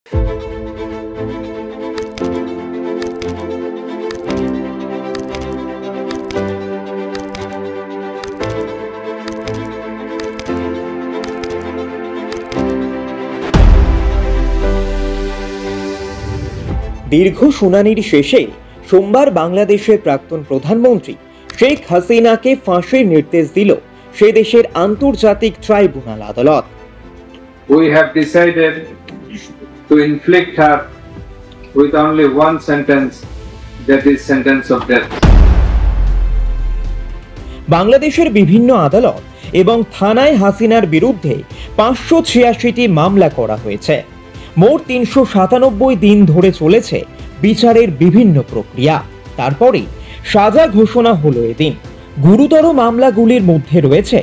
দীর্ঘ শুনানির শেষে সোমবার বাংলাদেশের প্রাক্তন প্রধানমন্ত্রী শেখ হাসিনাকে ফাঁসির নির্দেশ দিল সে দেশের আন্তর্জাতিক ট্রাইব্যুনাল আদালত। We have decided to inflict her with only one sentence, that is sentence of death. বাংলাদেশের বিভিন্ন আদালত এবং থানায় হাসিনার বিরুদ্ধে 586টি মামলা করা হয়েছে। মোট 397 দিন ধরে চলেছে বিচারের বিভিন্ন প্রক্রিয়া। তারপরে সাজা ঘোষণা হলো এদিন। গুরুতর মামলাগুলির মধ্যে রয়েছে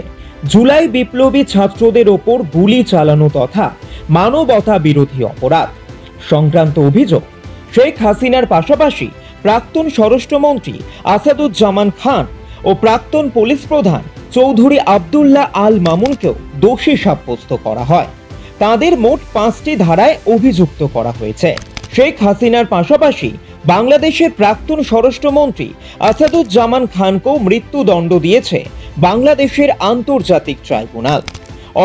জুলাই বিপ্লবী ছাত্রদের ওপর গুলি চালানো তথা মানবতা বিরোধী অপরাধ সংক্রান্ত অভিযোগ। শেখ হাসিনার পাশাপাশি প্রাক্তন স্বরাষ্ট্রমন্ত্রী আসাদুজ্জামান খান ও প্রাক্তন পুলিশ প্রধান চৌধুরী আব্দুল্লাহ আল মামুনকেও দোষী সাব্যস্ত করা হয়। তাদের মোট 5টি ধারায় অভিযুক্ত করা হয়েছে। শেখ হাসিনার পাশাপাশি বাংলাদেশের প্রাক্তন স্বরাষ্ট্রমন্ত্রী আসাদুজ্জামান খানকেও মৃত্যুদণ্ড দিয়েছে বাংলাদেশের আন্তর্জাতিক ট্রাইব্যুনাল।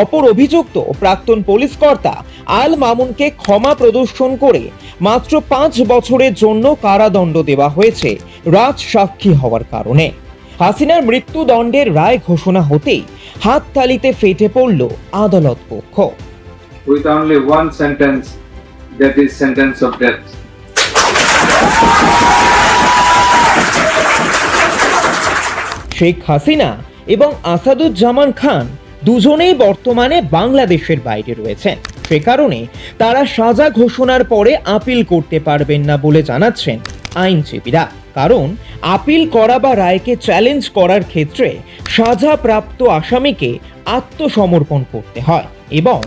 অপর অভিযুক্ত প্রাক্তন পুলিশ কর্তা আল মামুনকে ক্ষমা প্রদর্শন করে মাত্র 5 বছরের জন্য কারাদণ্ড দেওয়া হয়েছে রাজসাক্ষী হওয়ার কারণে। হাসিনার মৃত্যুদণ্ডের রায় ঘোষণা হতেই হাততালিতে ফেটে পড়ল আদালত পক্ষ। With only one sentence, that is sentence of death. Sheikh Hasina এবং আসাদুজ্জামান খান দুজনেই বর্তমানে বাংলাদেশের বাইরে রয়েছেন। সে কারণে তারা সাজা ঘোষণার পরে আপিল করতে পারবেন না বলে জানাচ্ছেন আইনজীবীরা। কারণ আপিল করা বা রায়কে চ্যালেঞ্জ করার ক্ষেত্রে সাজাপ্রাপ্ত আসামিকে আত্মসমর্পণ করতে হয় এবং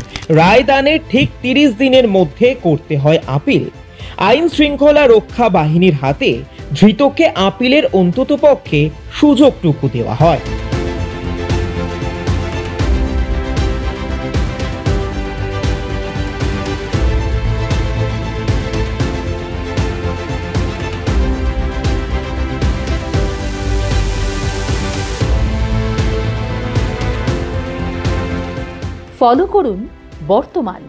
রায়দানের ঠিক 30 দিনের মধ্যে করতে হয় আপিল। আইন শৃঙ্খলা রক্ষা বাহিনীর হাতে ধৃতকে আপিলের অন্ততপক্ষে সুযোগটুকু দেওয়া হয়। ফলো করুন বর্তমান।